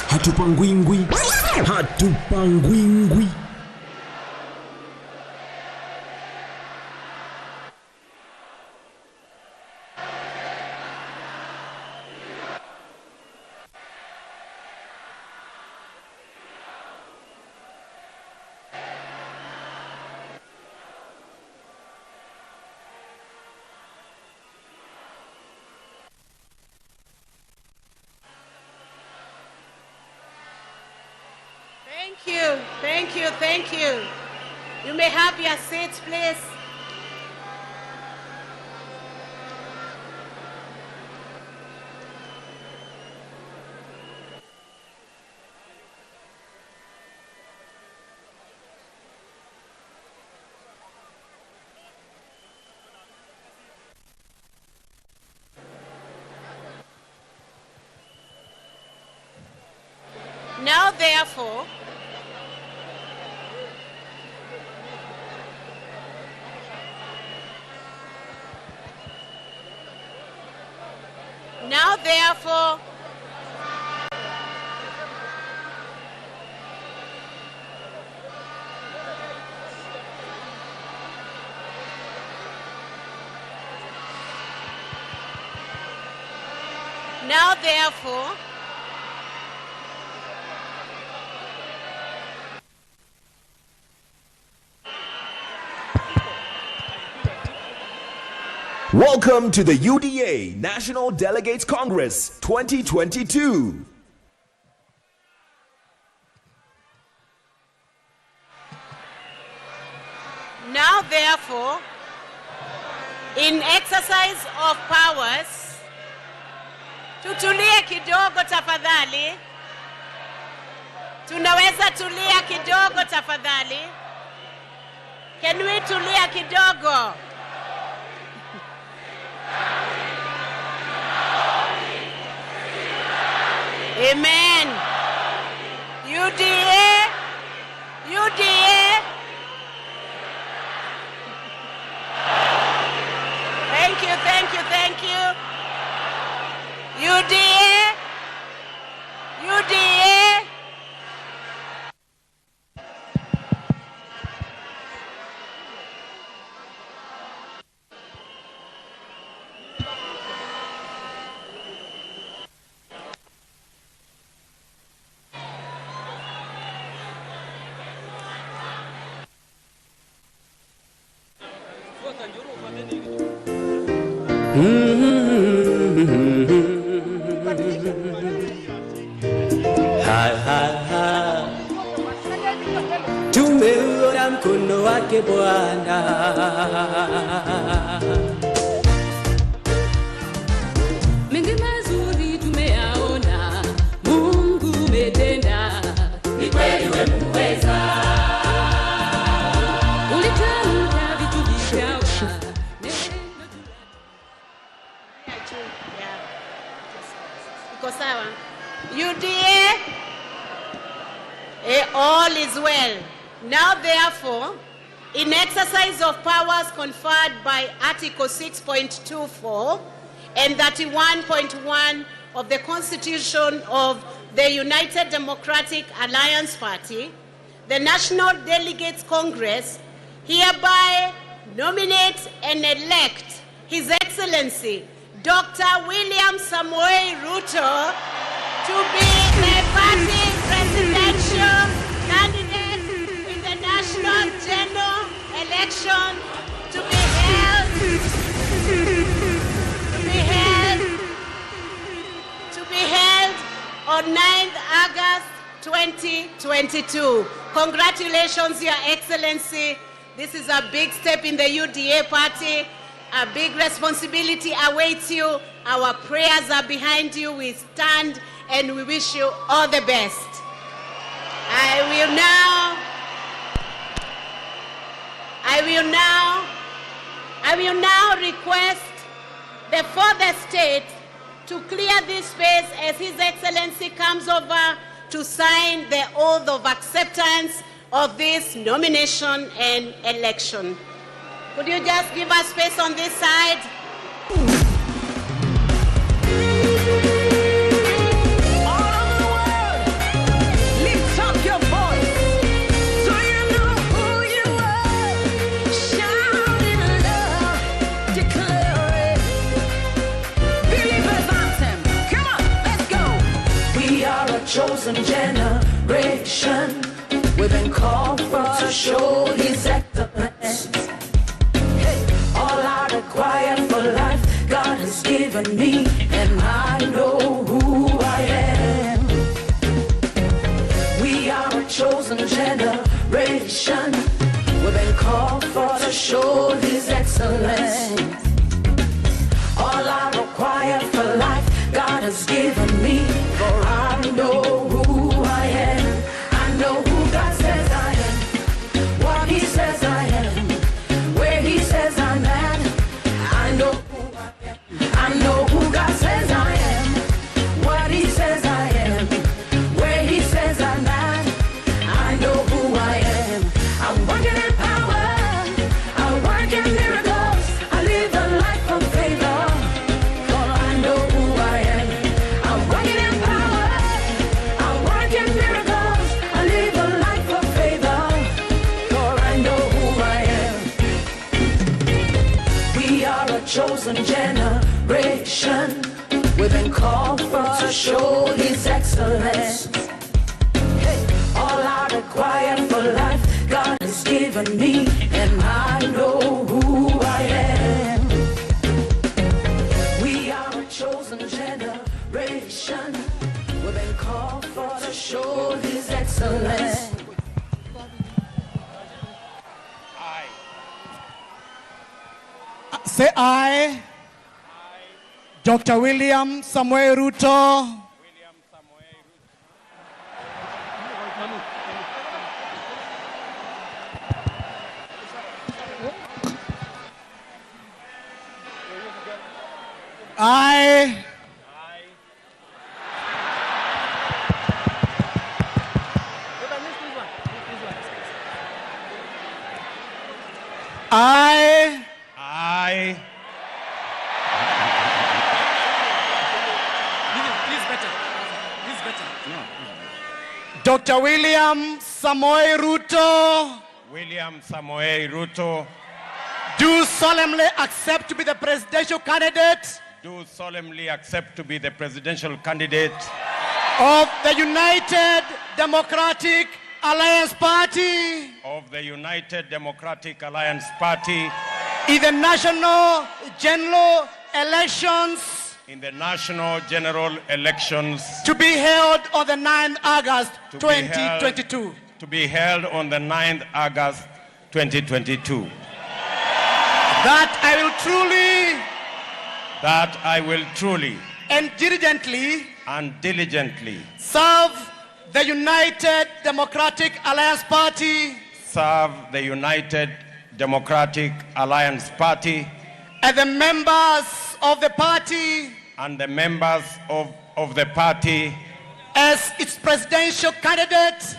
Hatupangwingwi. Hatupangwingwi. Thank you. You may have your seats, please. Now, therefore, welcome to the UDA National Delegates Congress 2022. Now, therefore, in exercise of powers, tutulie kidogo tafadhali. Tunaweza tulia kidogo tafadhali. Can we tulia kidogo? Amen. UDA. Thank you. UDA. Tumeona mkono wake Bwana. Mengi mazuri tumeyaona, Mungu umetenda. Ni kweli wewe muweza. Ulitamka vitu vikawa. Iko sawa. UDA, all is well. Now, therefore, in exercise of powers conferred by Article 6.24 and 31.1 of the Constitution of the United Democratic Alliance Party, the National Delegates Congress hereby nominates and elects His Excellency Dr. William Samoei Ruto to be the party presidential candidate in the national general election to be held on 9th August 2022. Congratulations, Your Excellency. This is a big step in the UDA party. A big responsibility awaits you. Our prayers are behind you. We stand and we wish you all the best. I will now request the further state to clear this space as His Excellency comes over to sign the oath of acceptance of this nomination and election. Could you just give us space on this side? All over the world. chosen generation. We've been called for to show His excellence. Hey, all I require for life, God has given me, and I know who I am. We are a chosen generation. We've been called for to show His excellence. All I require for life, God has given me, for I know who I am. I know who God says I am, what He says I am, where He says I'm at. I know who I am. I know who God says I am, what He says I am, where He says I'm at. I know who I am. I'm working in power, I work in miracles, I live a life of favor, for I know who I am. I'm working in power, I work in miracles, I live a life of favor, for I know who I am. We are a chosen generation. We've been called for to show His excellence. Hey, all I require for life, God has given me, and I know who I am. We are a chosen generation. We've been called for to show His excellence. Say I, Dr. William Samoei Ruto, Dr. William Samoei Ruto, William Samoei Ruto, do solemnly accept to be the presidential candidate do solemnly accept to be the presidential candidate of the United Democratic Alliance Party of the United Democratic Alliance Party in the national general elections in the national general elections to be held on the 9th August 2022. To be held on the 9th August 2022. That I will truly and diligently serve the United Democratic Alliance Party and the members of the party as its presidential candidate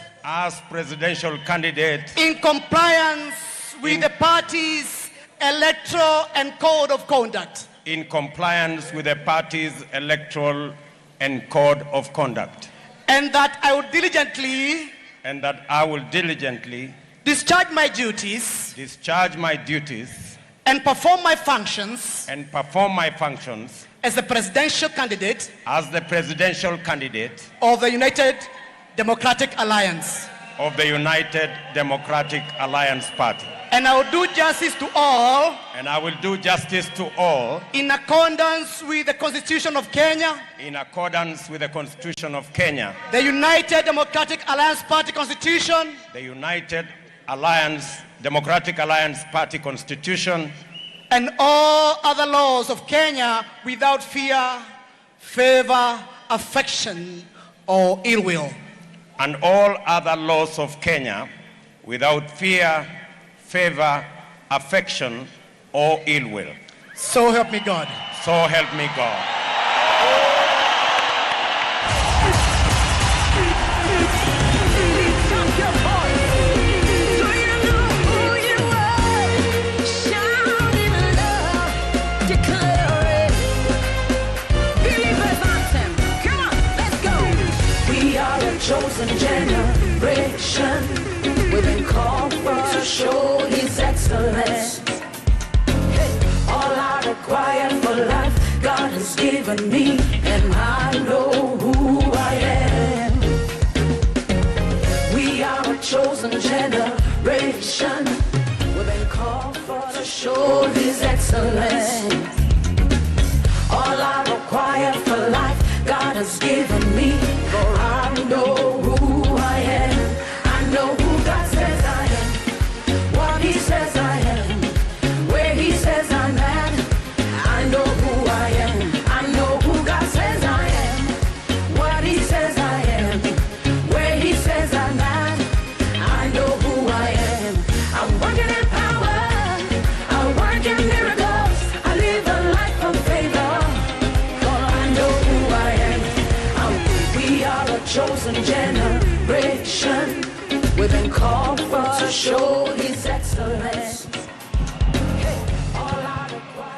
in compliance with the party's electoral and code of conduct. In compliance with the party's electoral and code of conduct. And that I will diligently discharge my duties and perform my functions as the presidential candidate of the United Democratic Alliance Party. And I will do justice to all in accordance with the Constitution of Kenya, the United Democratic Alliance Party Constitution, and all other laws of Kenya without fear, favor, affection, or ill will. And all other laws of Kenya without fear, favor, affection, or ill will. So help me God. So help me God. Chosen generation, we've been called for to show His excellence. Hey, all I require for life, God has given me, and I know who I am. a chosen generation. We've been called for to show His excellence. Hey, all I require.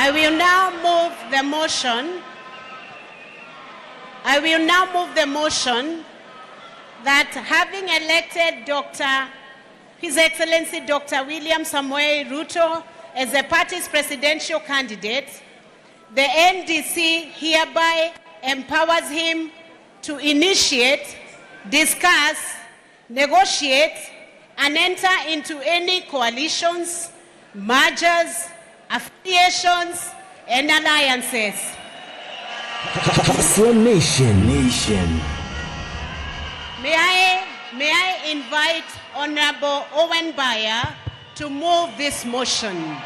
I will now move the motion. I will now move the motion that having elected His Excellency Dr. William Samoei Ruto as the party's presidential candidate, the NDC hereby empowers him to initiate, discuss, negotiate, and enter into any coalitions, mergers, affiliations, and alliances. Hustler Nation. May I invite Honorable Owen Baya to move this motion.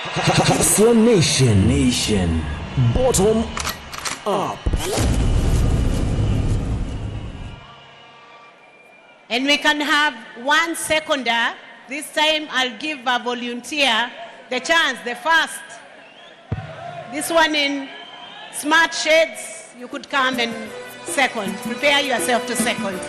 Hustler Nation. Bottom up. And we can have one seconder. This time I'll give a volunteer the chance, the first. This one in smart shades, you could come and second. Prepare yourself to second.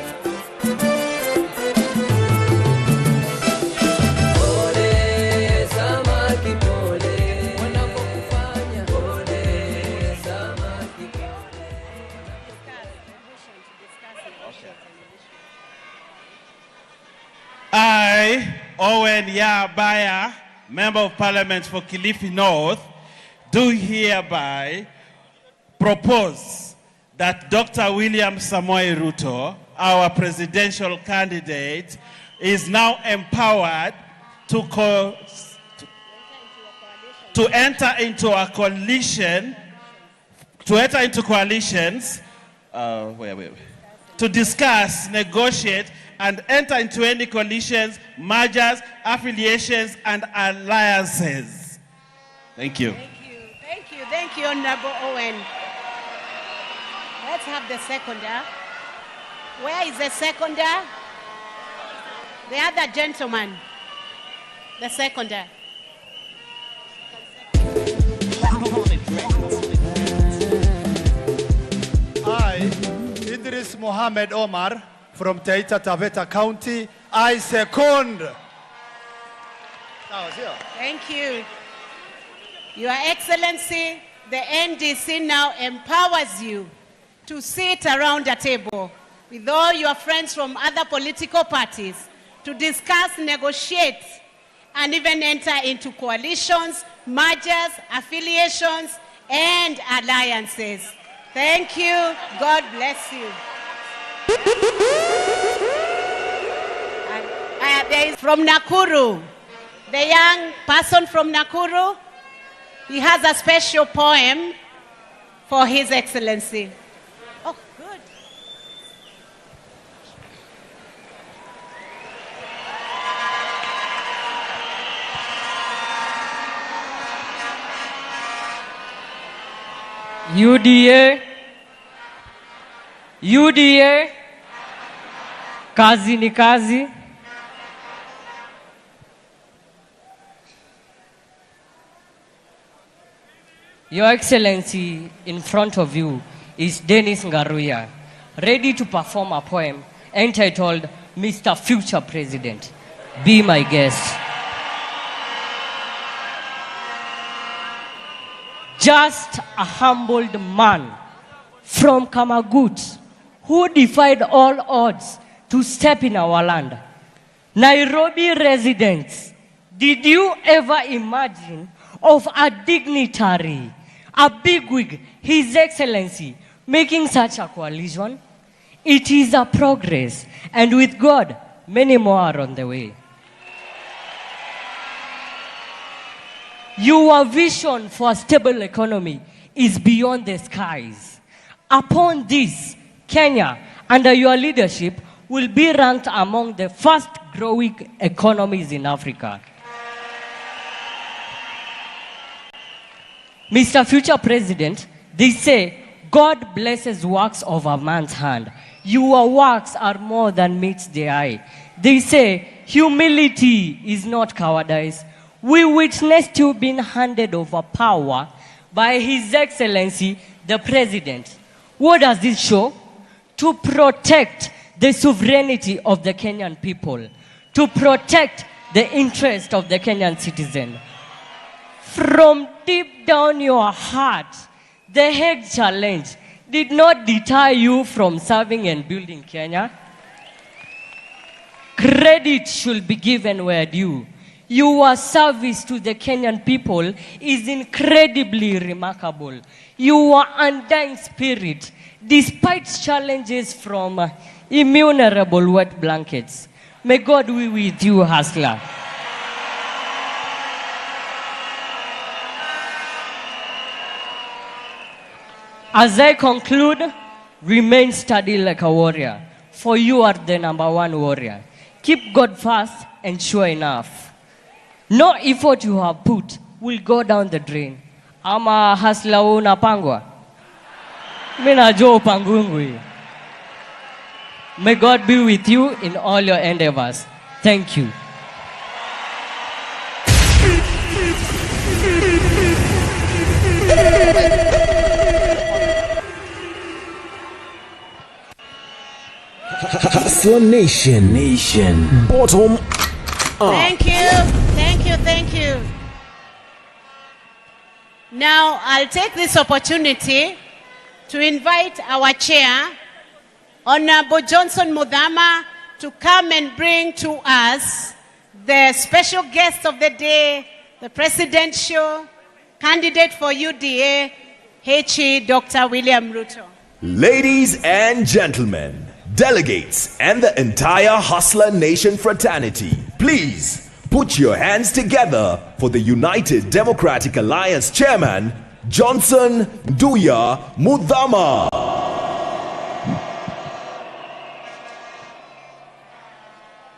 I, Owen Baya, Member of Parliament for Kilifi North, do hereby propose that Dr. William Samoei Ruto, our presidential candidate, is now empowered to enter into a coalition, to discuss, negotiate, and enter into any coalitions, mergers, affiliations, and alliances. Thank you. Thank you, Honorable Owen. Let's have the seconder. Where is the seconder? The other gentleman. The seconder. I, Idris Mohamed Omar, from Taita Taveta County, I second. Thank you. Your Excellency, the NDC now empowers you to sit around a table with all your friends from other political parties to discuss, negotiate, and even enter into coalitions, mergers, affiliations, and alliances. Thank you. God bless you. There is from Nakuru, the young person from Nakuru. He has a special poem for His Excellency. Oh, good. UDA, kazi ni kazi. Your Excellency, in front of you is Dennis Ngaruya, ready to perform a poem entitled Mr. Future President. Be my guest. Just a humbled man from Kamagut who defied all odds to step in our land. Nairobi residents, did you ever imagine of a dignitary, a bigwig, His Excellency, making such a coalition? It is a progress, and with God, many more are on the way. Your vision for a stable economy is beyond the skies. Upon this, Kenya, under your leadership, will be ranked among the fast-growing economies in Africa. Mr. Future President, they say, God blesses works of a man's hand. Your works are more than meets the eye. They say, humility is not cowardice. We witnessed you being handed over power by His Excellency, the President. What does this show? To protect the sovereignty of the Kenyan people, to protect the interest of the Kenyan citizen. From deep down your heart, the Hague Challenge did not deter you from serving and building Kenya. Credit should be given where due. Your service to the Kenyan people is incredibly remarkable. Your undying spirit, despite challenges from innumerable wet blankets. May God be with you, hustler. As I conclude, remain steady like a warrior, for you are the #1 warrior. Keep God first, and sure enough, no effort you have put will go down the drain. Ama hustler unapangwa. Mimi najua upangungwi. May God be with you in all your endeavors. Thank you. Hustler Nation. Bottom up. Thank you, thank you, thank you. Now, I'll take this opportunity to invite our chair, Honorable Johnson Muthama, to come and bring to us the special guest of the day, the presidential candidate for UDA, HE Dr. William Ruto. Ladies and gentlemen, delegates and the entire Hustler Nation fraternity, please put your hands together for the United Democratic Alliance Chairman, Johnson Nduya Muthama.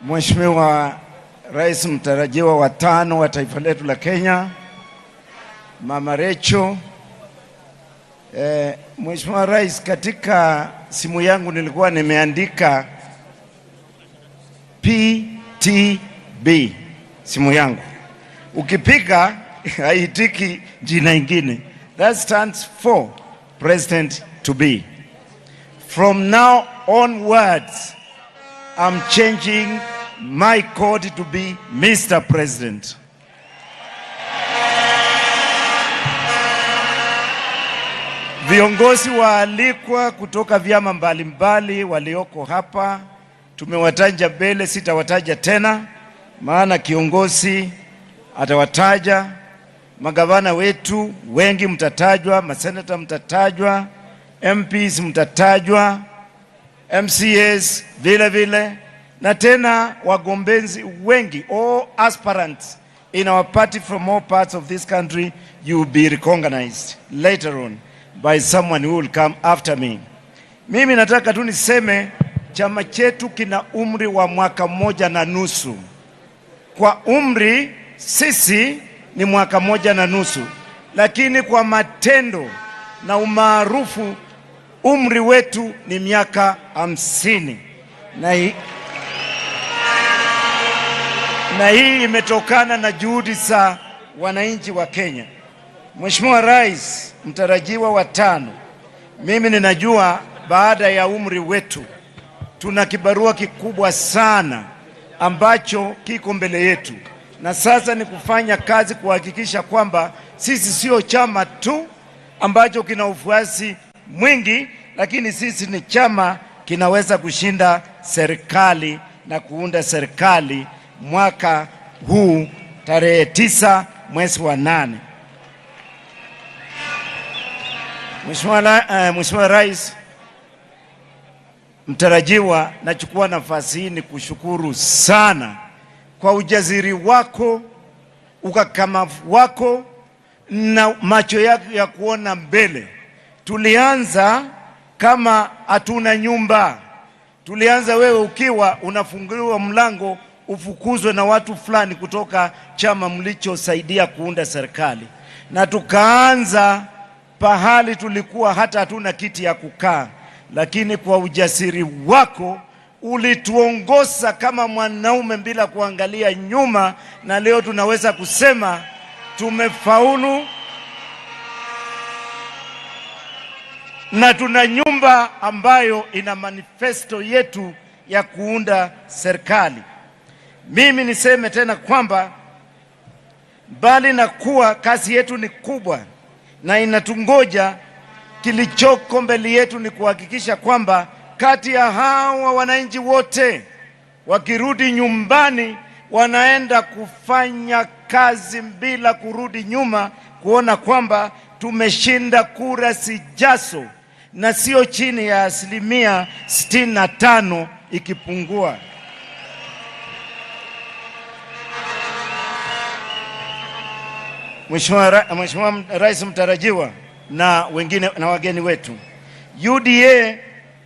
Mheshimiwa Rais mtarajiwa wa 5 wa taifa letu la Kenya, Mama Rachel. Mheshimiwa Rais, katika simu yangu nilikuwa nimeandika PTB, simu yangu. Ukipiga haitiki jina ingine. That stands for President to be. From now onwards, I'm changing my code to be Mr. President. Viongozi waalikwa kutoka vyama mbalimbali walioko hapa, tumewataja mbele, sitawataja tena, maana kiongozi atawataja. Magavana wetu wengi mtatajwa, masenata mtatajwa, MPs mtatajwa, MCAs vile vile, na tena wagombezi wengi, all aspirants in our party from all parts of this country, you will be recognized later on by someone who will come after me. Mimi nataka tu niseme chama chetu kina umri wa mwaka 1.5. Kwa umri sisi ni mwaka 1.5, lakini kwa matendo na umaarufu umri wetu ni miaka 50. Na hii imetokana na juhudi za wananchi wa Kenya. Mheshimiwa Rais mtarajiwa wa 5, mimi ninajua baada ya umri wetu tuna kibarua kikubwa sana ambacho kiko mbele yetu, na sasa ni kufanya kazi kuhakikisha kwamba sisi sio chama tu ambacho kina ufuasi mwingi, lakini sisi ni chama kinaweza kushinda serikali na kuunda serikali mwaka huu tarehe 9 mwezi wa 8. Mheshimiwa Rais mtarajiwa, nachukua nafasi hii ni kushukuru sana kwa ujasiri wako, ukakamavu wako na macho yako ya kuona mbele. Tulianza kama hatuna nyumba. Tulianza wewe ukiwa unafunguliwa mlango ufukuzwe na watu fulani kutoka chama mlichosaidia kuunda serikali. Na tukaanza pahali tulikuwa hata hatuna kiti ya kukaa. Lakini kwa ujasiri wako ulituongoza kama mwanaume bila kuangalia nyuma, na leo tunaweza kusema tumefaulu na tuna nyumba ambayo ina manifesto yetu ya kuunda serikali. Mimi niseme tena kwamba bali na kuwa kazi yetu ni kubwa na inatungoja, kilichoko mbele yetu ni kuhakikisha kwamba kati ya hawa wananchi wote wakirudi nyumbani wanaenda kufanya kazi bila kurudi nyuma, kuona kwamba tumeshinda kura sijaso na sio chini ya 65% ikipungua. Mheshimiwa Rais mtarajiwa na wengine na wageni wetu, UDA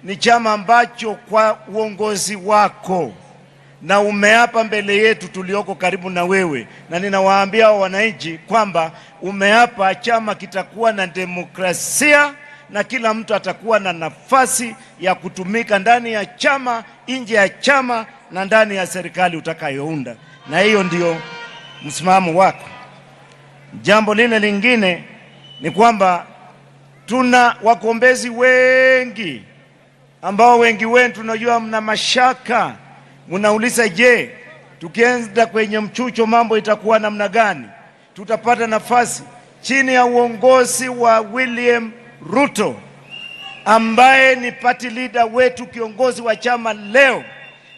ni chama ambacho kwa uongozi wako na umeapa mbele yetu tulioko karibu na wewe, na ninawaambia wananchi kwamba umeapa chama kitakuwa na demokrasia na kila mtu atakuwa na nafasi ya kutumika ndani ya chama, nje ya chama na ndani ya serikali utakayounda, na hiyo ndio msimamo wako. Jambo lile lingine ni kwamba tuna wagombezi wengi ambao wengi wenu tunajua mna mashaka. Mnauliza, je, tukienda kwenye mchucho mambo itakuwa namna gani? Tutapata nafasi chini ya uongozi wa William Ruto ambaye ni party leader wetu, kiongozi wa chama leo.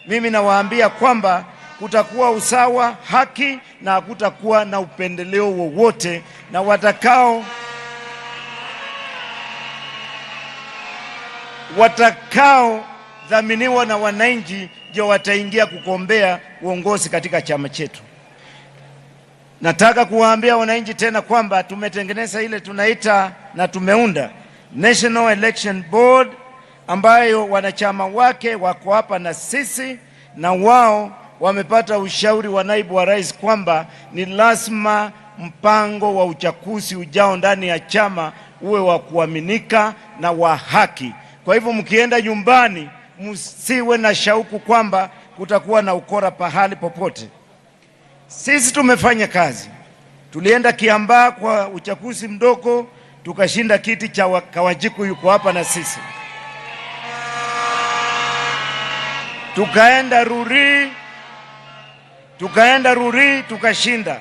Mimi nawaambia kwamba kutakuwa usawa, haki na hakutakuwa na upendeleo wowote, na watakao dhaminiwa na wananchi ndio wataingia kugombea uongozi katika chama chetu. Nataka kuwaambia wananchi tena kwamba tumetengeneza ile tunaita na tumeunda National Election Board ambayo wanachama wake wako hapa na sisi, na wao wamepata ushauri wa naibu wa rais kwamba ni lazima mpango wa uchaguzi ujao ndani ya chama uwe wa kuaminika na wa haki. Kwa hivyo mkienda nyumbani msiwe na shauku kwamba kutakuwa na ukora pahali popote. Sisi tumefanya kazi. Tulienda Kiambaa kwa uchaguzi mdogo tukashinda kiti cha Kawanjiku, yuko hapa na sisi. Tukaenda Ruri tukashinda.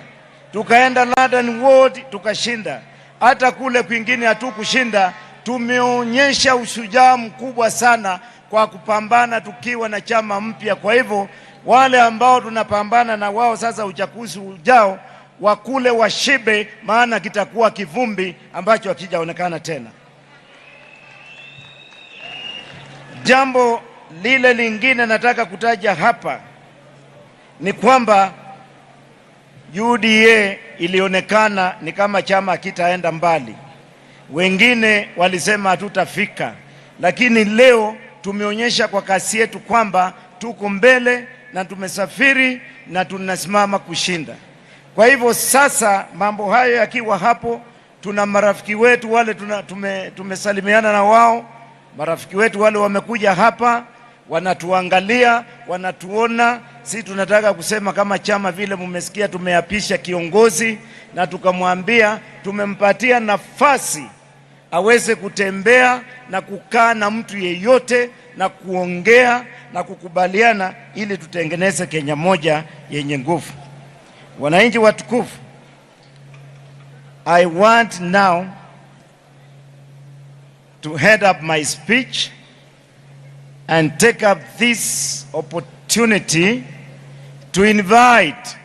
Tukaenda London Ward tukashinda. Hata kule kwingine hatukushinda. Tumeonyesha ushujaa mkubwa sana kwa kupambana tukiwa na chama mpya. Kwa hivyo wale ambao tunapambana na wao sasa uchaguzi ujao wakule washibe, maana kitakuwa kivumbi ambacho hakijaonekana tena. Jambo lile lingine nataka kutaja hapa ni kwamba UDA ilionekana ni kama chama kitaenda mbali. Wengine walisema hatutafika, lakini leo tumeonyesha kwa kasi yetu kwamba tuko mbele na tumesafiri na tunasimama kushinda. Kwa hivyo sasa mambo hayo yakiwa hapo, tuna marafiki wetu wale tumesalimiana na wao. Marafiki wetu wale wamekuja hapa, wanatuangalia, wanatuona. Si tunataka kusema kama chama vile mmesikia tumeapisha kiongozi na tukamwambia tumempatia nafasi aweze kutembea na kukaa na mtu yeyote na kuongea na kukubaliana ili tutengeneze Kenya moja yenye nguvu. Wananchi watukufu, I want now to head up my speech and take up this opportunity to invite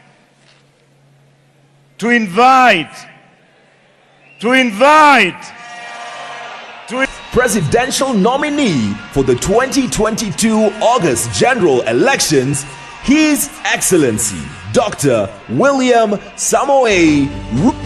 presidential nominee for the 2022 August general elections, His Excellency Dr. William Samoei Ruto.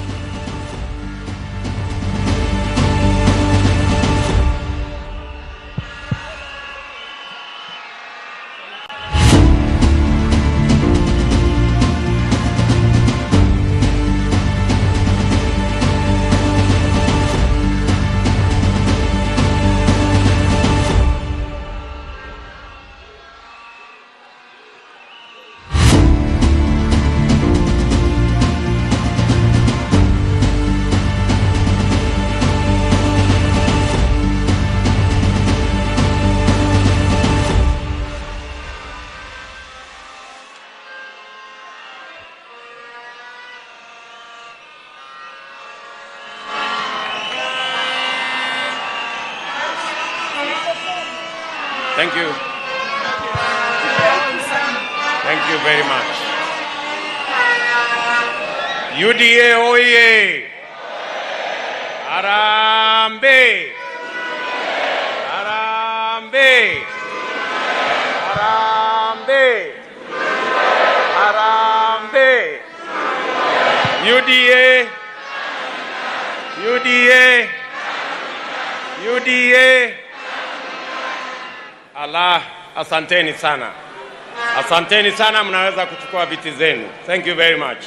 Thank you. Thank you very much. UDA oye! Harambee! Harambee! Harambee! Harambee! UDA! UDA! UDA! Allah, asanteni sana. Asanteni sana, mnaweza kuchukua viti zenu. Thank you very much.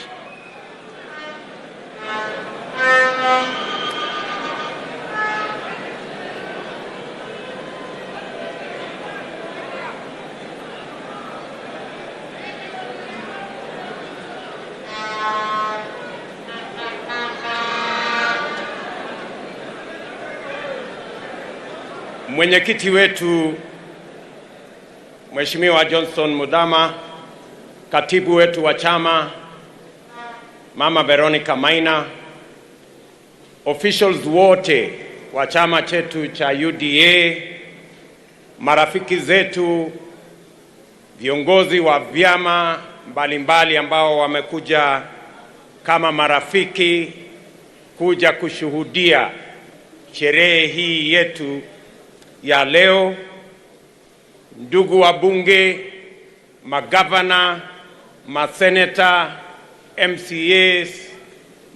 Mwenyekiti wetu Mheshimiwa Johnson Muthama, katibu wetu wa chama Mama Veronica Maina, officials wote wa chama chetu cha UDA, marafiki zetu, viongozi wa vyama mbalimbali ambao wamekuja kama marafiki kuja kushuhudia sherehe hii yetu ya leo, ndugu wa bunge, magavana, maseneta, MCAs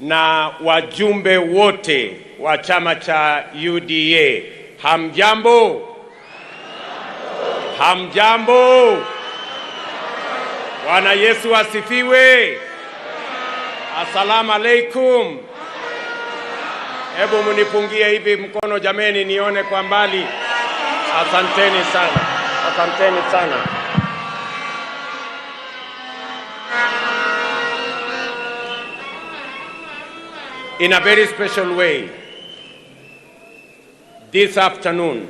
na wajumbe wote wa chama cha UDA. Hamjambo? Hamjambo? Bwana Yesu asifiwe. Assalamu alaikum. Hebu munipungie hivi mkono jameni, nione kwa mbali. Asanteni sana. Asanteni sana. In a very special way, this afternoon,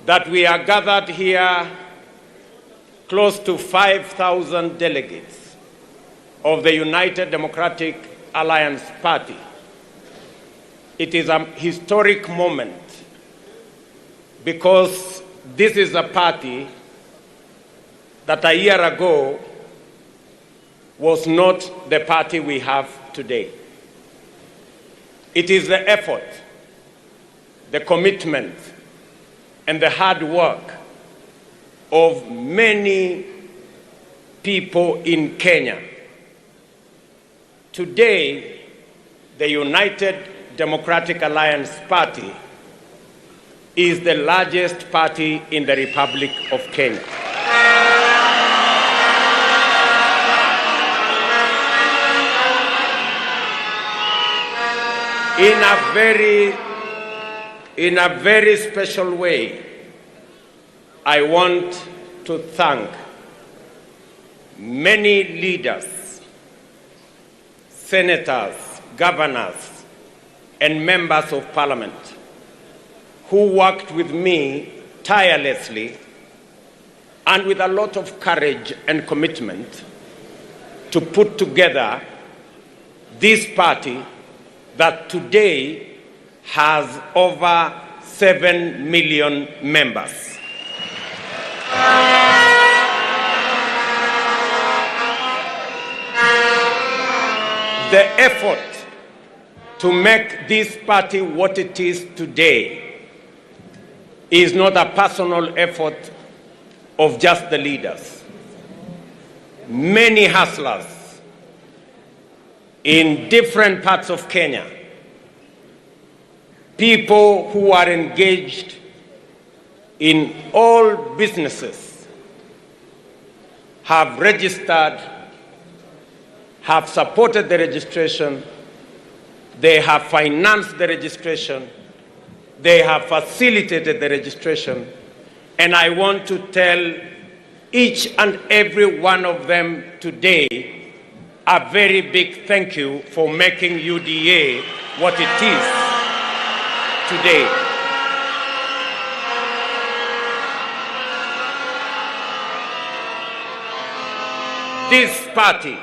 that we are gathered here, close to 5,000 delegates of the United Democratic Alliance Party. It is a historic moment because this is a party that a year ago was not the party we have today. It is the effort, the commitment, and the hard work of many people in Kenya. Today, the United Democratic Alliance Party is the largest party in the Republic of Kenya. In a very special way, I want to thank many leaders, senators, governors, and members of parliament who worked with me tirelessly and with a lot of courage and commitment to put together this party that today has over 7 million members. The effort to make this party what it is today is not a personal effort of just the leaders. Many hustlers in different parts of Kenya, people who are engaged in all businesses, have registered, have supported the registration, they have financed the registration, they have facilitated the registration, and I want to tell each and every one of them today a very big thank you for making UDA what it is today. This party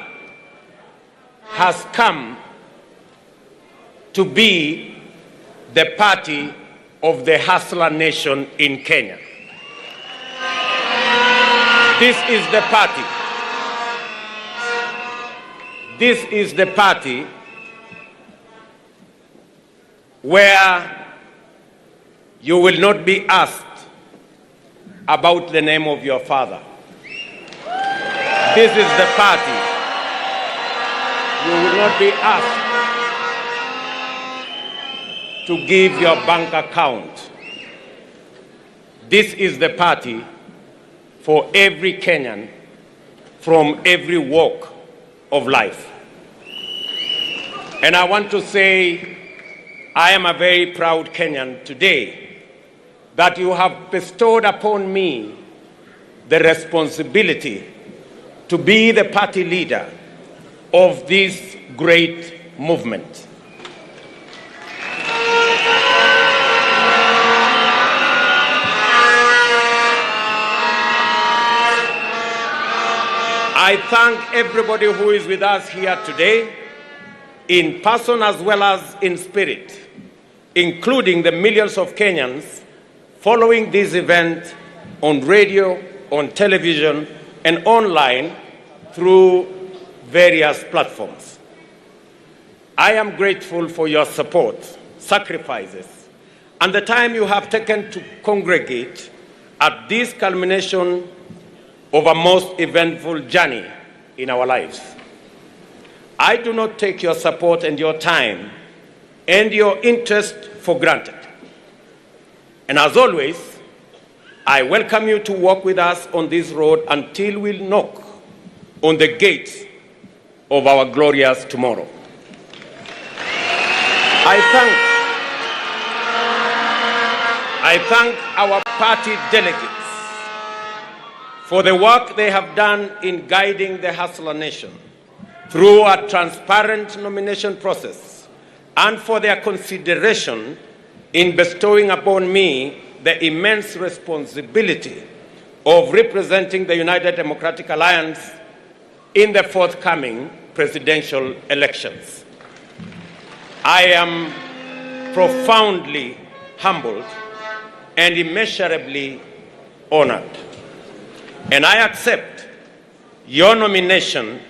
has come to be the party of the hustler nation in Kenya. This is the party. This is the party where you will not be asked about the name of your father. This is the party. You will not be asked to give your bank account. This is the party for every Kenyan from every walk of life. And I want to say, I am a very proud Kenyan today that you have bestowed upon me the responsibility to be the party leader of this great movement. I thank everybody who is with us here today, in person as well as in spirit, including the millions of Kenyans following this event on radio, on television, and online through various platforms. I am grateful for your support, sacrifices, and the time you have taken to congregate at this culmination of a most eventful journey in our lives. I do not take your support and your time and your interest for granted. And as always, I welcome you to walk with us on this road until we knock on the gates of our glorious tomorrow. I thank our party delegates for the work they have done in guiding the Hustler Nation through a transparent nomination process, and for their consideration in bestowing upon me the immense responsibility of representing the United Democratic Alliance in the forthcoming presidential elections. I am profoundly humbled and immeasurably honored. And I accept your nomination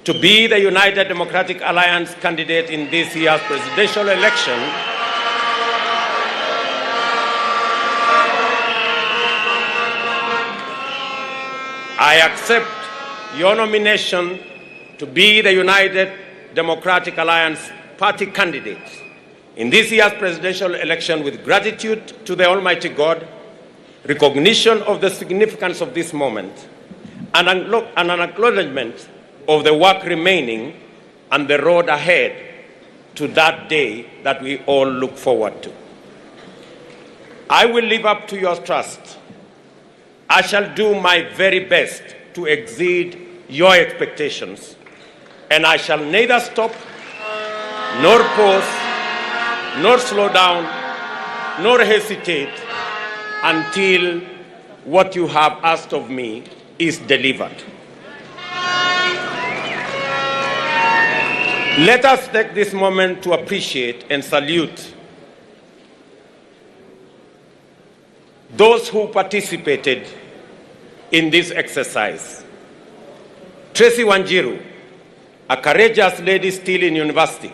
to be the United Democratic Alliance candidate in this year's presidential election. I accept your nomination to be the United Democratic Alliance party candidate in this year's presidential election with gratitude to the Almighty God, recognition of the significance of this moment, and an acknowledgement of the work remaining and the road ahead to that day that we all look forward to. I will live up to your trust. I shall do my very best to exceed your expectations, and I shall neither stop, nor pause, nor slow down, nor hesitate until what you have asked of me is delivered. Let us take this moment to appreciate and salute those who participated in this exercise. Tracy Wanjiru, a courageous lady still in university,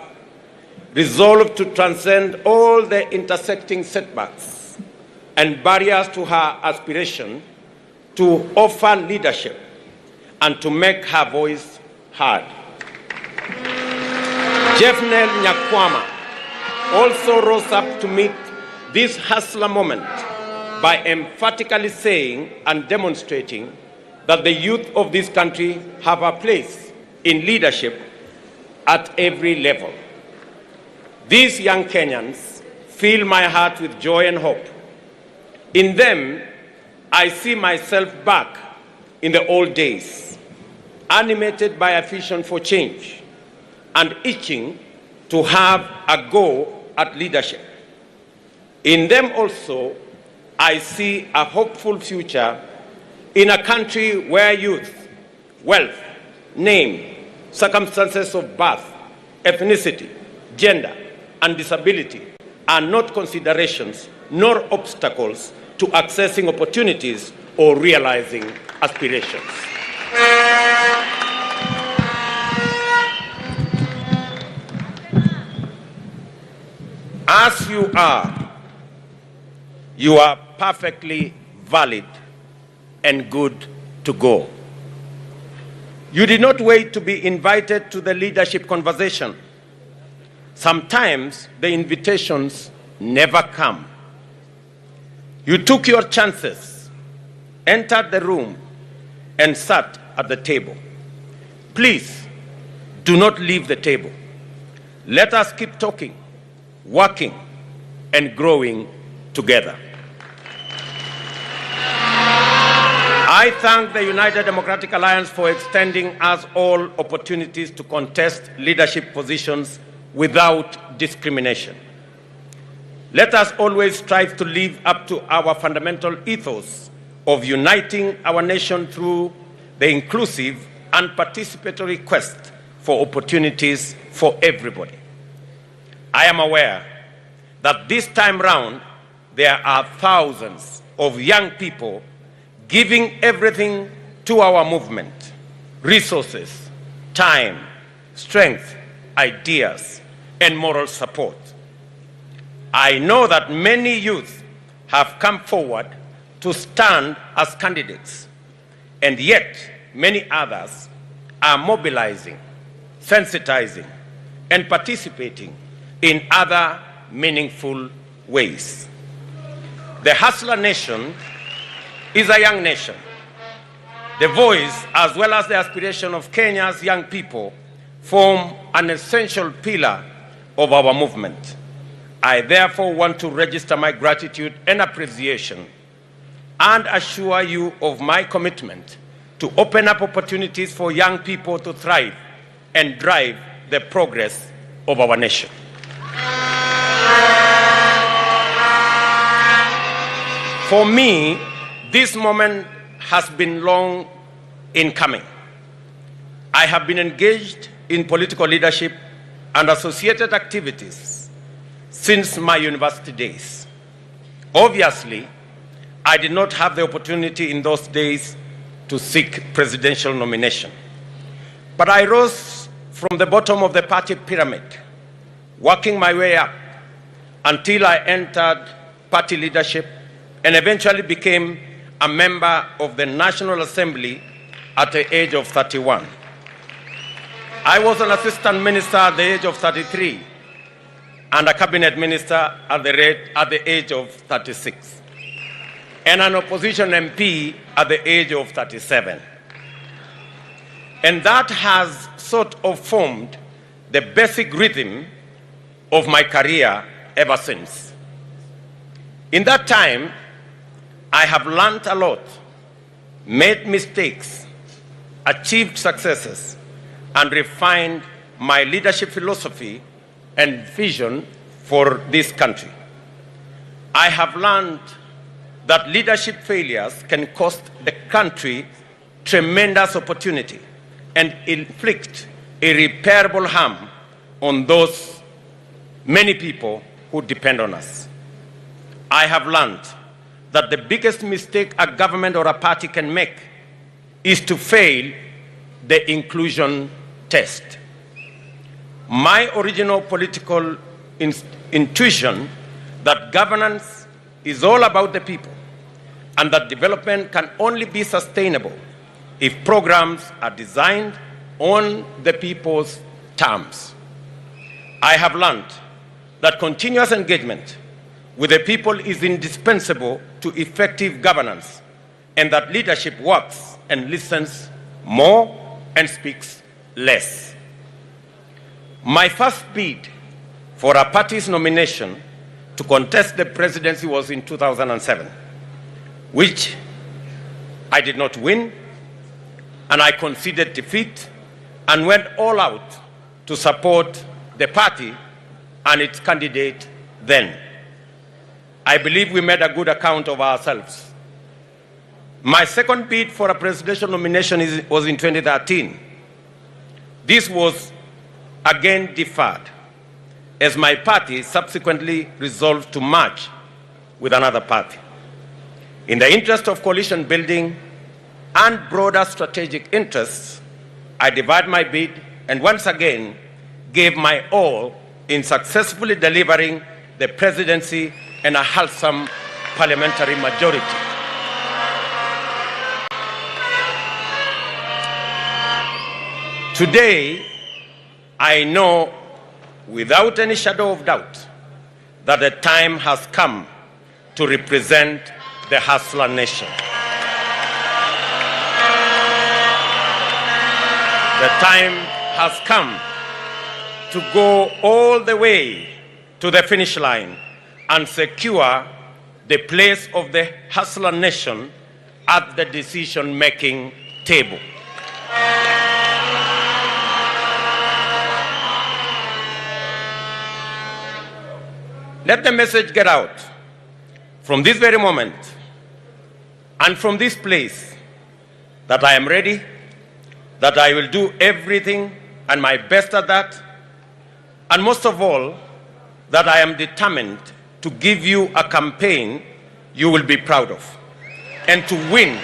resolved to transcend all the intersecting setbacks and barriers to her aspiration to offer leadership and to make her voice heard. Jeffnel Nyakwama also rose up to meet this hustler moment by emphatically saying and demonstrating that the youth of this country have a place in leadership at every level. These young Kenyans fill my heart with joy and hope. In them, I see myself back in the old days, animated by a vision for change and itching to have a go at leadership. In them also, I see a hopeful future in a country where youth, wealth, name, circumstances of birth, ethnicity, gender, and disability are not considerations nor obstacles to accessing opportunities or realizing aspirations. As you are perfectly valid and good to go. You did not wait to be invited to the leadership conversation. Sometimes the invitations never come. You took your chances, entered the room, and sat at the table. Please, do not leave the table. Let us keep talking, working, and growing together. I thank the United Democratic Alliance for extending us all opportunities to contest leadership positions without discrimination. Let us always strive to live up to our fundamental ethos of uniting our nation through the inclusive and participatory quest for opportunities for everybody. I am aware that this time round, there are thousands of young people giving everything to our movement: resources, time, strength, ideas, and moral support. I know that many youth have come forward to stand as candidates, and yet many others are mobilizing, sensitizing, and participating in other meaningful ways. The Hustler Nation is a young nation. The voice, as well as the aspiration of Kenya's young people, form an essential pillar of our movement. I therefore want to register my gratitude and appreciation and assure you of my commitment to open up opportunities for young people to thrive and drive the progress of our nation. For me, this moment has been long in coming. I have been engaged in political leadership and associated activities since my university days. Obviously, I did not have the opportunity in those days to seek presidential nomination. But I rose from the bottom of the party pyramid, working my way up until I entered party leadership and eventually became a member of the National Assembly at the age of 31. I was an assistant minister at the age of 33 and a cabinet minister at the age of 36, and an opposition MP at the age of 37. And that has sort of formed the basic rhythm of my career ever since. In that time, I have learned a lot, made mistakes, achieved successes, and refined my leadership philosophy and vision for this country. I have learned that leadership failures can cost the country tremendous opportunity and inflict irreparable harm on those many people who depend on us. I have learned that the biggest mistake a government or a party can make is to fail the inclusion test. my original political intuition that governance is all about the people and that development can only be sustainable if programs are designed on the people's terms. I have learned that continuous engagement with the people is indispensable to effective governance, and that leadership works and listens more and speaks less. My first bid for a party's nomination to contest the presidency was in 2007, which I did not win, and I conceded defeat and went all out to support the party and its candidate then. I believe we made a good account of ourselves. My second bid for a presidential nomination was in 2013. This was again deferred, as my party subsequently resolved to merge with another party. In the interest of coalition building and broader strategic interests, I deferred my bid and once again gave my all in successfully delivering the presidency and a wholesome parliamentary majority. Today, I know without any shadow of doubt that the time has come to represent the Hustler Nation. The time has come to go all the way to the finish line and secure the place of the Hustler Nation at the decision-making table. Let the message get out from this very moment and from this place that I am ready, that I will do everything and my best at that, and most of all, that I am determined to give you a campaign you will be proud of, and to win.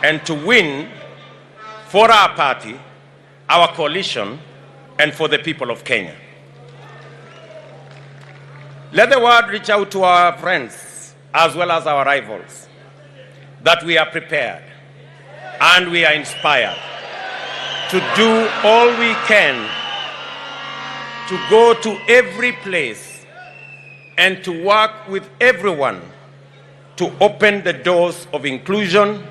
And to win for our party, our coalition, and for the people of Kenya. Let the word reach out to our friends as well as our rivals that we are prepared and we are inspired to do all we can to go to every place and to work with everyone to open the doors of inclusion,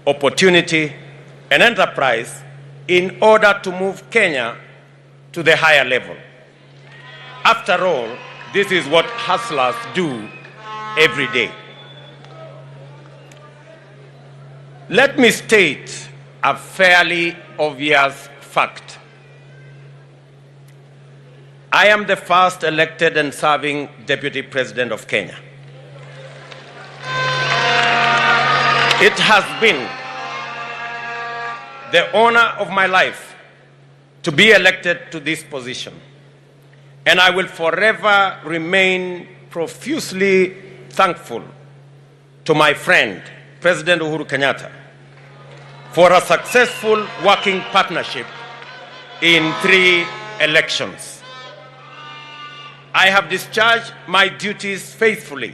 opportunity, and enterprise in order to move Kenya to the higher level. After all, this is what hustlers do every day. Let me state a fairly obvious fact. I am the first elected and serving Deputy President of Kenya. It has been the honor of my life to be elected to this position, and I will forever remain profusely thankful to my friend, President Uhuru Kenyatta, for a successful working partnership in 3 elections. I have discharged my duties faithfully,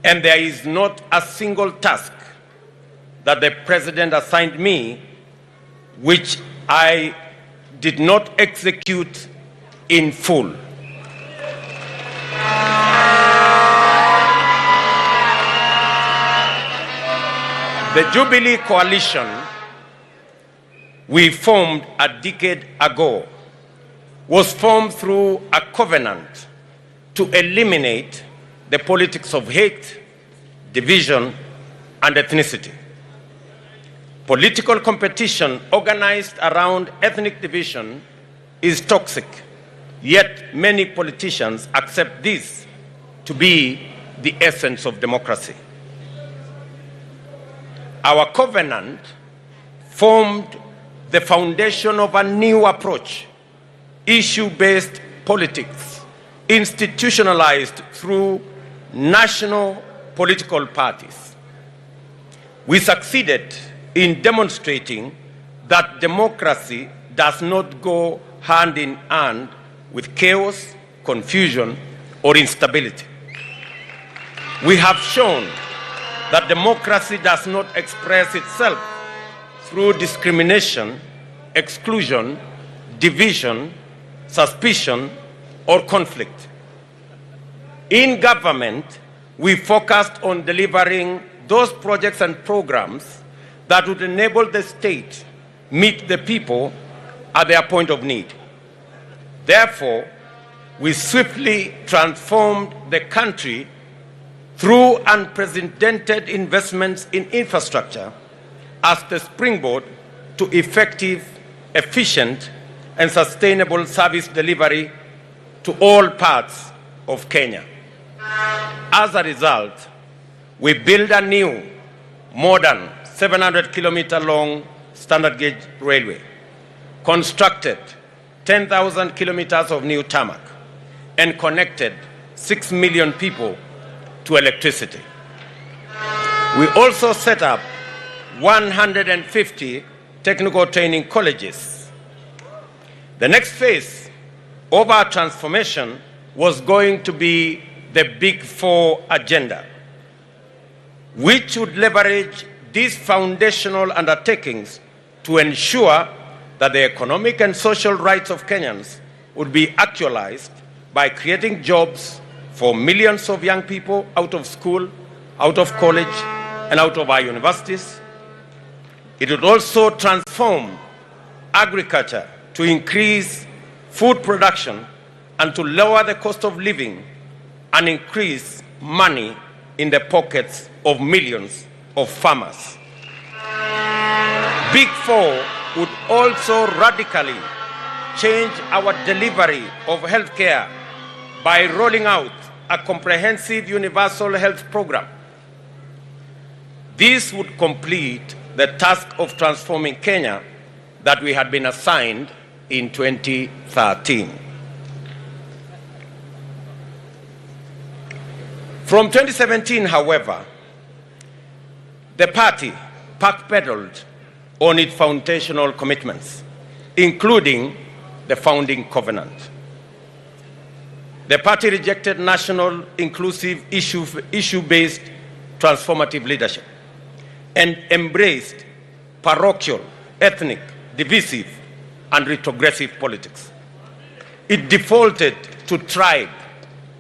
and there is not a single task that the President assigned me which I did not execute in full. The Jubilee Coalition we formed a decade ago was formed through a covenant to eliminate the politics of hate, division, and ethnicity. Political competition organized around ethnic division is toxic, yet many politicians accept this to be the essence of democracy. Our covenant formed the foundation of a new approach, issue-based politics, institutionalized through national political parties. We succeeded in demonstrating that democracy does not go hand in hand with chaos, confusion, or instability. We have shown that democracy does not express itself through discrimination, exclusion, division, suspicion, or conflict. In government, we focused on delivering those projects and programs that would enable the state meet the people at their point of need. Therefore, we swiftly transformed the country through unprecedented investments in infrastructure as the springboard to effective, efficient, and sustainable service delivery to all parts of Kenya. As a result, we built a new, modern, 700-kilometer-long standard gauge railway, constructed 10,000 kilometers of new tarmac, and connected 6 million people to electricity. We also set up 150 technical training colleges. The next phase of our transformation was going to be the Big Four agenda, which would leverage these foundational undertakings to ensure that the economic and social rights of Kenyans would be actualized by creating jobs for millions of young people out of school, out of college, and out of our universities. It would also transform agriculture to increase food production and to lower the cost of living and increase money in the pockets of millions of farmers. Big Four would also radically change our delivery of healthcare by rolling out a comprehensive universal health program. This would complete the task of transforming Kenya that we had been assigned in 2013. From 2017, however, the party backpedaled on its foundational commitments, including the founding covenant. The party rejected national, inclusive, issue-based transformative leadership and embraced parochial, ethnic, divisive, and retrogressive politics. It defaulted to tribe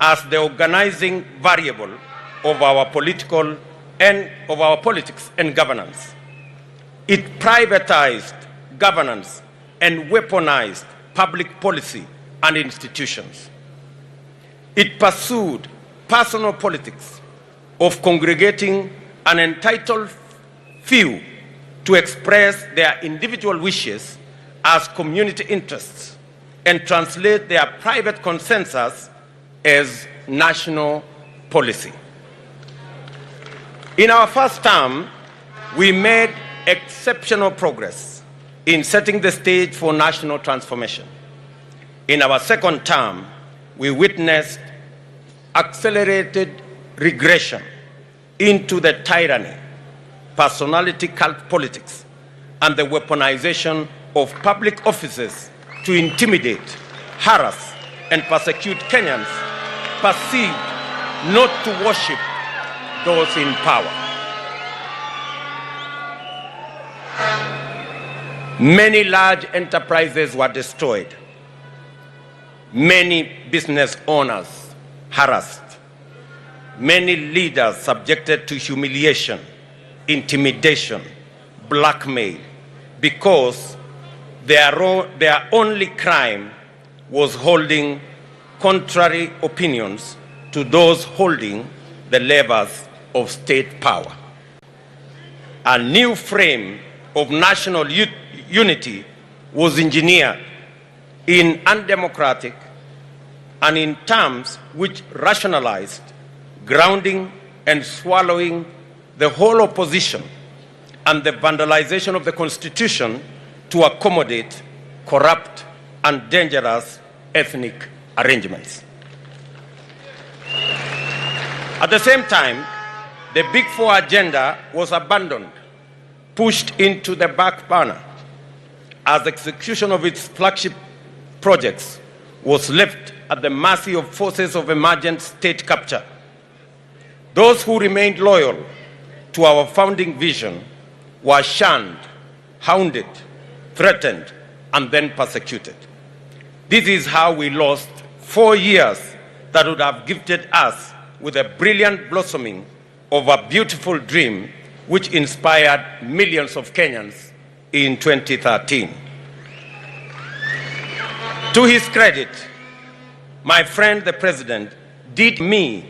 as the organizing variable of our politics and governance. It privatized governance and weaponized public policy and institutions. It pursued personal politics of congregating an entitled few to express their individual wishes as community interests and translate their private consensus as national policy. In our first term, we made exceptional progress in setting the stage for national transformation. In our second term, we witnessed accelerated regression into the tyranny, personality cult politics, and the weaponization of public offices to intimidate, harass, and persecute Kenyans perceived not to worship those in power. Many large enterprises were destroyed. Many business owners harassed. Many leaders subjected to humiliation, intimidation, blackmail, because their only crime was holding contrary opinions to those holding the levers of state power. A new frame of national unity was engineered in undemocratic and in terms which rationalized grounding and swallowing the whole opposition and the vandalization of the Constitution to accommodate corrupt and dangerous ethnic arrangements. At the same time, the Big Four agenda was abandoned, pushed into the back burner, as execution of its flagship projects was left at the mercy of forces of emergent state capture. Those who remained loyal to our founding vision were shunned, hounded, threatened, and then persecuted. This is how we lost 4 years that would have gifted us with a brilliant blossoming of a beautiful dream which inspired millions of Kenyans in 2013. To his credit, my friend the President did me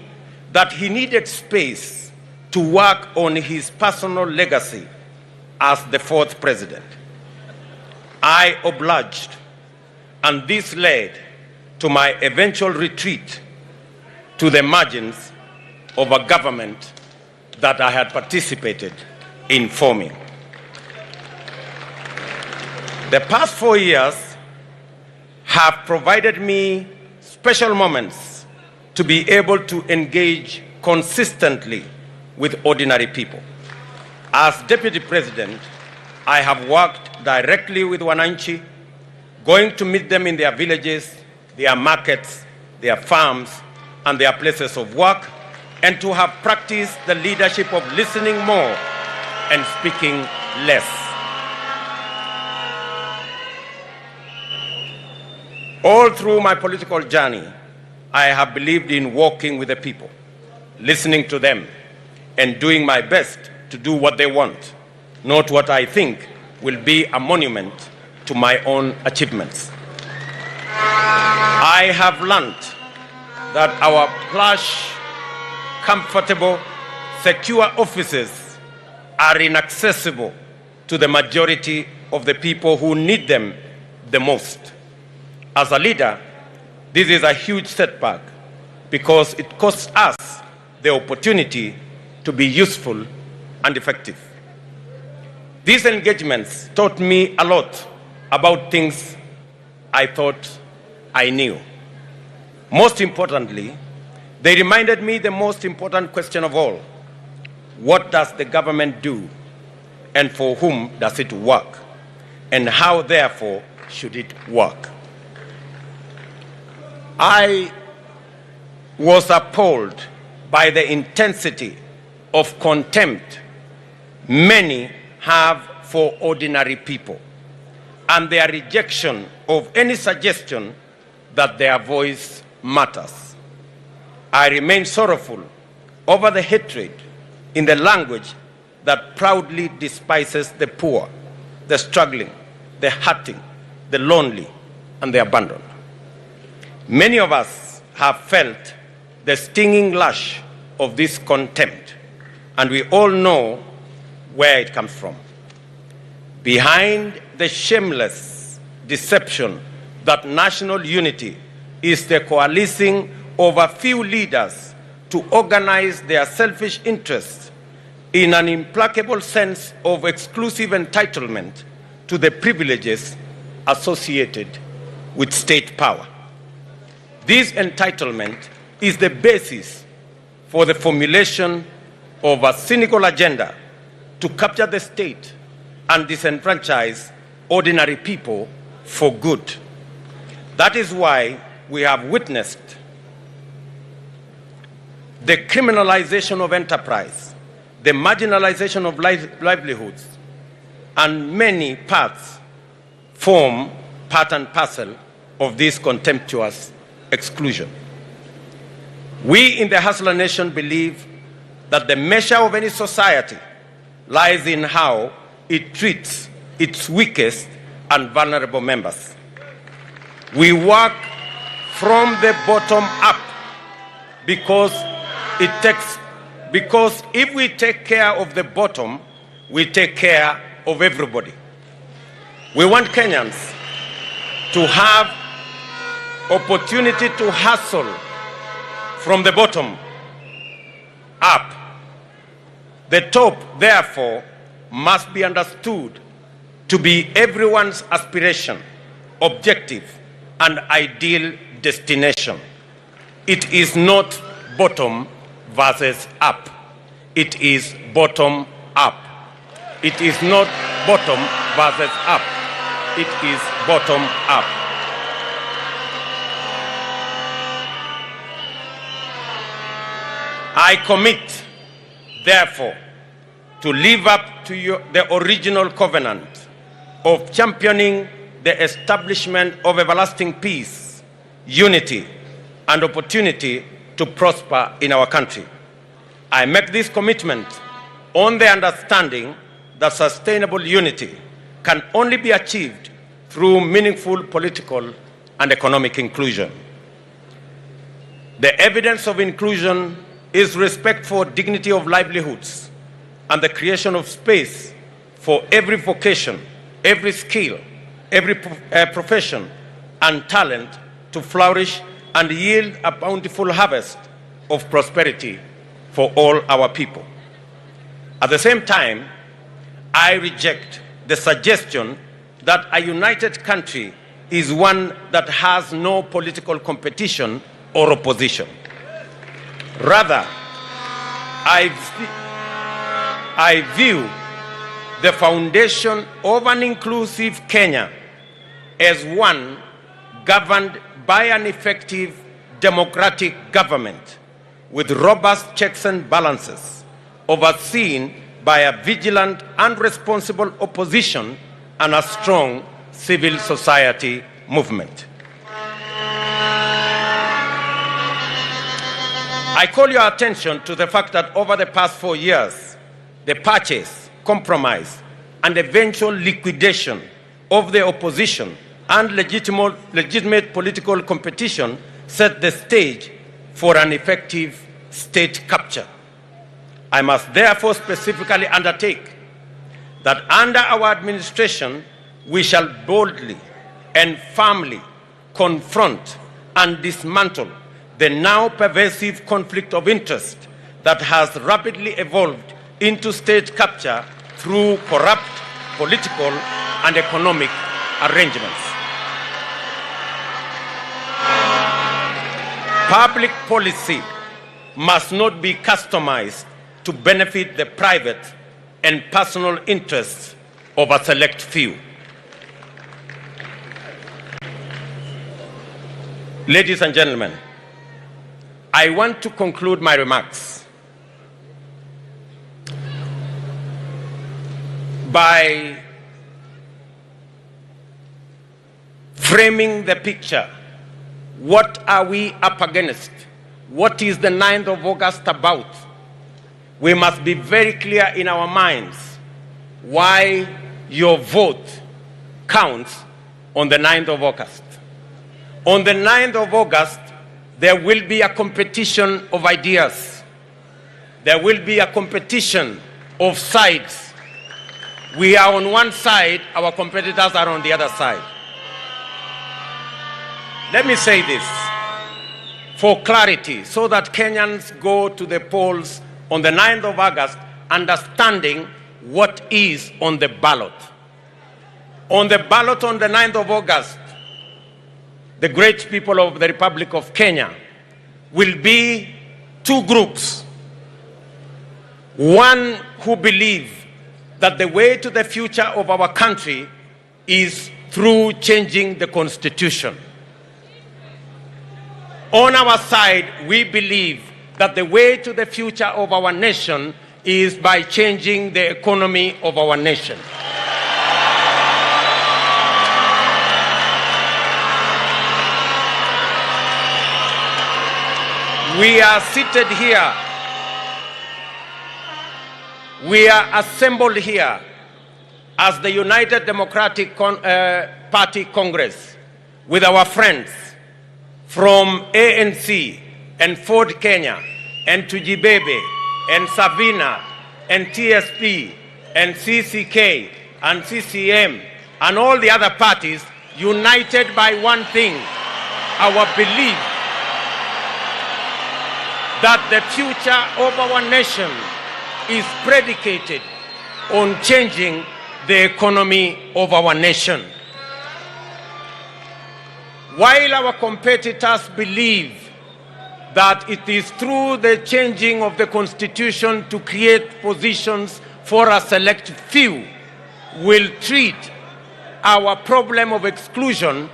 that he needed space to work on his personal legacy as the fourth president. I obliged, and this led to my eventual retreat to the margins of a government that I had participated in forming. The past 4 years have provided me special moments to be able to engage consistently with ordinary people. As Deputy President, I have worked directly with Wananchi, going to meet them in their villages, their markets, their farms, and their places of work, and to have practiced the leadership of listening more and speaking less. All through my political journey, I have believed in walking with the people, listening to them, and doing my best to do what they want, not what I think will be a monument to my own achievements. I have learned that our plush, comfortable, secure offices are inaccessible to the majority of the people who need them the most. As a leader, this is a huge setback because it costs us the opportunity to be useful and effective. These engagements taught me a lot about things I thought I knew. Most importantly, they reminded me the most important question of all: what does the government do, and for whom does it work, and how, therefore, should it work? I was appalled by the intensity of contempt many have for ordinary people and their rejection of any suggestion that their voice matters. I remain sorrowful over the hatred in the language that proudly despises the poor, the struggling, the hurting, the lonely, and the abandoned. Many of us have felt the stinging lash of this contempt, and we all know where it comes from. Behind the shameless deception that national unity is the coalescing of a few leaders to organize their selfish interests in an implacable sense of exclusive entitlement to the privileges associated with state power. This entitlement is the basis for the formulation of a cynical agenda to capture the state and disenfranchise ordinary people for good. That is why we have witnessed the criminalization of enterprise, the marginalization of livelihoods, and many parts form part and parcel of this contemptuous exclusion. We in the Hustler Nation believe that the measure of any society lies in how it treats its weakest and vulnerable members. We work from the bottom up because if we take care of the bottom, we take care of everybody. We want Kenyans to have opportunity to hustle from the bottom up. The top, therefore, must be understood to be everyone's aspiration, objective, and ideal destination. It is not bottom versus up. It is bottom up. It is not bottom versus up. It is bottom up. I commit, therefore, to live up to the original covenant of championing the establishment of everlasting peace, unity, and opportunity to prosper in our country. I make this commitment on the understanding that sustainable unity can only be achieved through meaningful political and economic inclusion. The evidence of inclusion is respect for dignity of livelihoods and the creation of space for every vocation, every skill, every profession and talent to flourish and yield a bountiful harvest of prosperity for all our people. At the same time, I reject the suggestion that a united country is one that has no political competition or opposition. Rather, I view the foundation of an inclusive Kenya as one governed by an effective democratic government with robust checks and balances, overseen by a vigilant and responsible opposition and a strong civil society movement. I call your attention to the fact that over the past 4 years, the purchase, compromise, and eventual liquidation of the opposition and legitimate political competition set the stage for an effective state capture. I must therefore specifically undertake that under our administration, we shall boldly and firmly confront and dismantle the now pervasive conflict of interest that has rapidly evolved into state capture through corrupt political and economic arrangements. Public policy must not be customized to benefit the private and personal interests of a select few. Ladies and gentlemen, I want to conclude my remarks by framing the picture. What are we up against? What is the 9th of August about? We must be very clear in our minds why your vote counts on the 9th of August. On the 9th of August, there will be a competition of ideas. There will be a competition of sides. We are on one side, our competitors are on the other side. Let me say this for clarity so that Kenyans go to the polls on the 9th of August understanding what is on the ballot. On the ballot on the 9th of August, the great people of the Republic of Kenya will be two groups. One who believe that the way to the future of our country is through changing the Constitution. On our side, we believe that the way to the future of our nation is by changing the economy of our nation. We are seated here. We are assembled here as the United Democratic Party Congress with our friends from ANC and Ford Kenya and Tujibebe and Savina and TSP and CCK and CCM and all the other parties, united by one thing, our belief that the future of our nation is predicated on changing the economy of our nation. While our competitors believe that it is through the changing of the constitution to create positions for a select few will treat our problem of exclusion.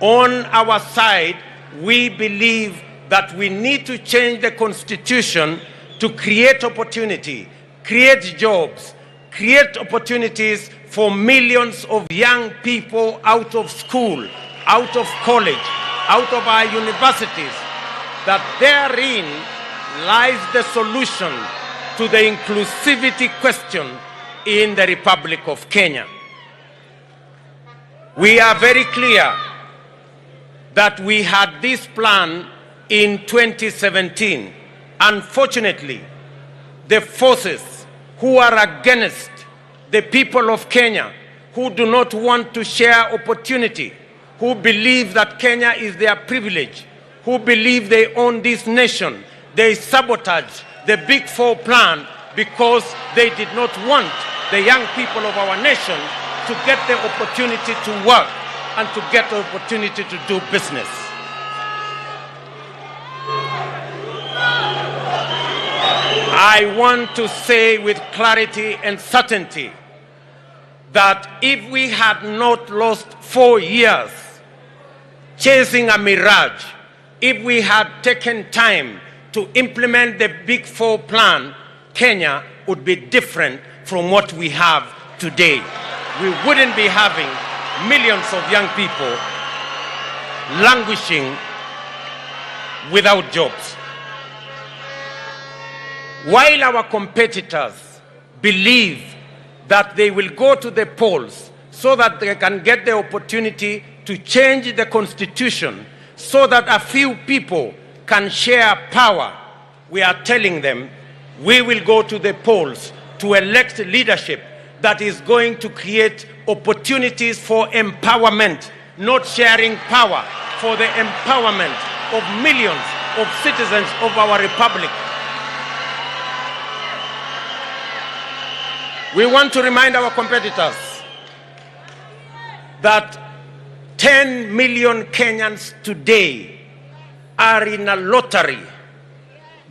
On our side, we believe that we need to change the constitution to create opportunity, create jobs, create opportunities for millions of young people out of school, out of college, out of our universities, that therein lies the solution to the inclusivity question in the Republic of Kenya. We are very clear that we had this plan in 2017. Unfortunately, the forces who are against the people of Kenya, who do not want to share opportunity, who believe that Kenya is their privilege, who believe they own this nation, they sabotage the Big Four plan because they did not want the young people of our nation to get the opportunity to work and to get the opportunity to do business. I want to say with clarity and certainty that if we had not lost 4 years chasing a mirage, if we had taken time to implement the Big Four plan, Kenya would be different from what we have today. We wouldn't be having millions of young people languishing without jobs. While our competitors believe that they will go to the polls so that they can get the opportunity to change the constitution so that a few people can share power, we are telling them we will go to the polls to elect leadership that is going to create opportunities for empowerment, not sharing power, for the empowerment of millions of citizens of our republic. We want to remind our competitors that 10 million Kenyans today are in a lottery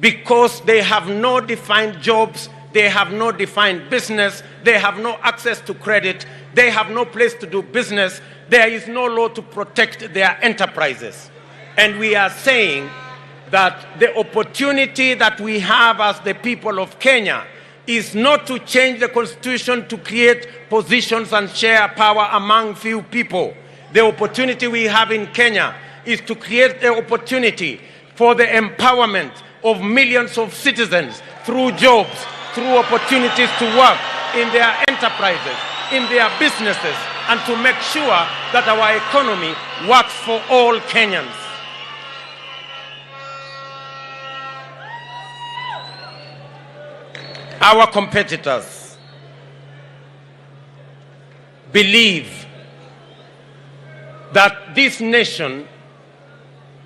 because they have no defined jobs, they have no defined business, they have no access to credit, they have no place to do business, there is no law to protect their enterprises. And we are saying that the opportunity that we have as the people of Kenya is not to change the constitution to create positions and share power among few people. The opportunity we have in Kenya is to create the opportunity for the empowerment of millions of citizens through jobs, through opportunities to work in their enterprises, in their businesses, and to make sure that our economy works for all Kenyans. Our competitors believe that this nation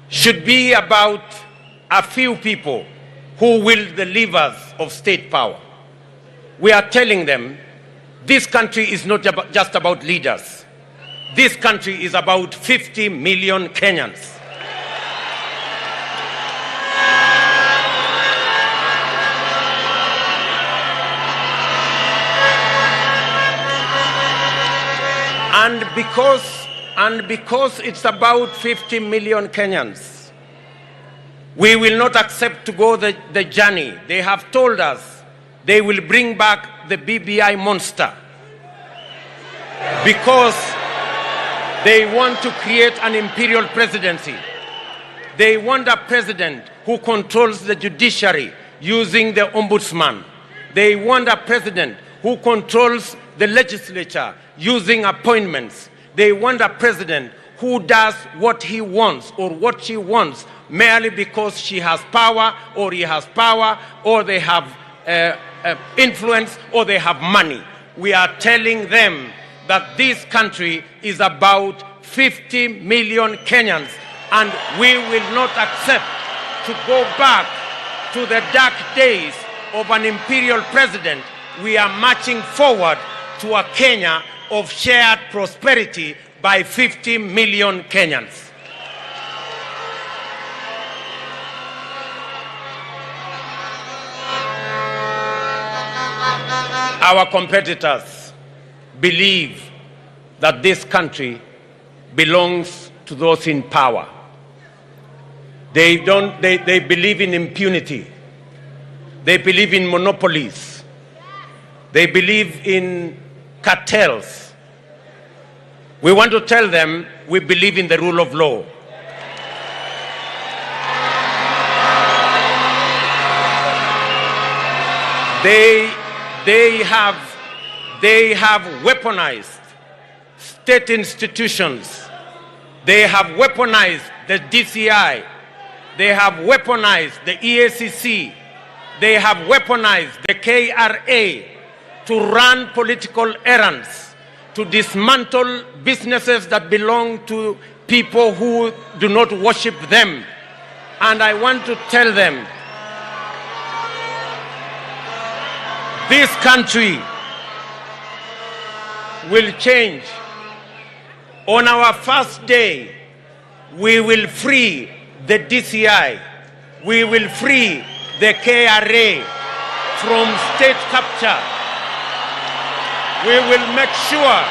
should be about a few people who wield the levers of state power. We are telling them this country is not just about leaders. This country is about 50 million Kenyans. And because it's about 50 million Kenyans, we will not accept to go the journey. They have told us they will bring back the BBI monster because they want to create an imperial presidency. They want a president who controls the judiciary using the ombudsman. They want a president who controls the legislature using appointments. They want a president who does what he wants or what she wants merely because she has power or he has power or they have influence or they have money. We are telling them that this country is about 50 million Kenyans and we will not accept to go back to the dark days of an imperial president. We are marching forward to a Kenya of shared prosperity by 50 million Kenyans. our competitors believe that this country belongs to those in power. They believe in impunity. They believe in monopolies. They believe in cartels. We want to tell them we believe in the rule of law. They have weaponized state institutions. They have weaponized the DCI. They have weaponized the EACC. They have weaponized the KRA to run political errands, to dismantle businesses that belong to people who do not worship them. And I want to tell them, this country will change. On our first day, we will free the DCI. We will free the KRA from state capture. We will make sure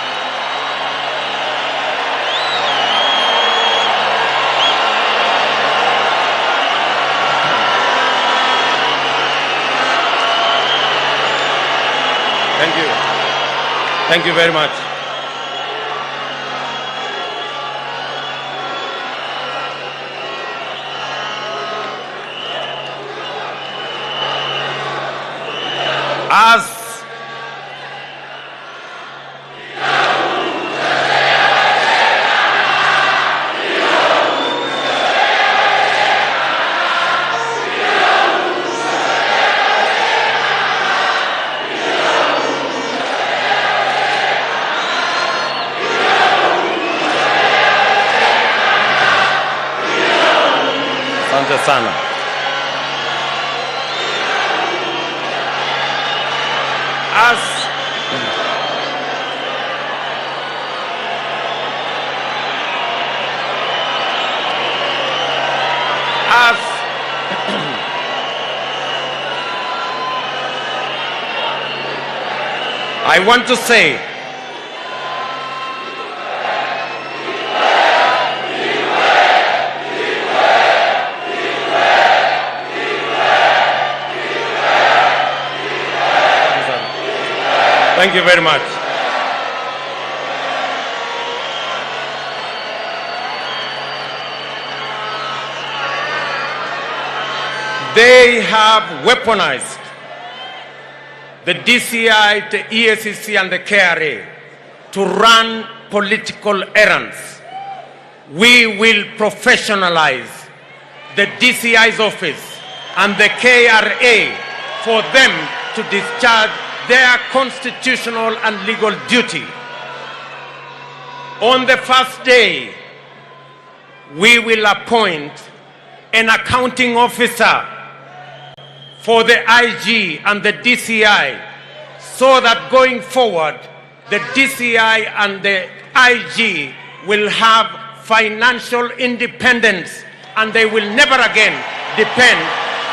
Thank you. Thank you very much. Asante sana. I want to say, thank you very much. They have weaponized the DCI, the EACC, and the KRA to run political errands. We will professionalize the DCI's office and the KRA for them to discharge their constitutional and legal duty. On the first day, we will appoint an accounting officer for the IG and the DCI, so that going forward, the DCI and the IG will have financial independence, and they will never again depend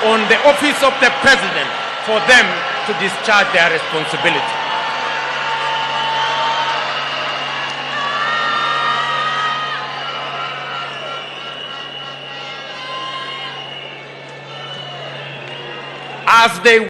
on the office of the president for them to discharge their responsibility. As they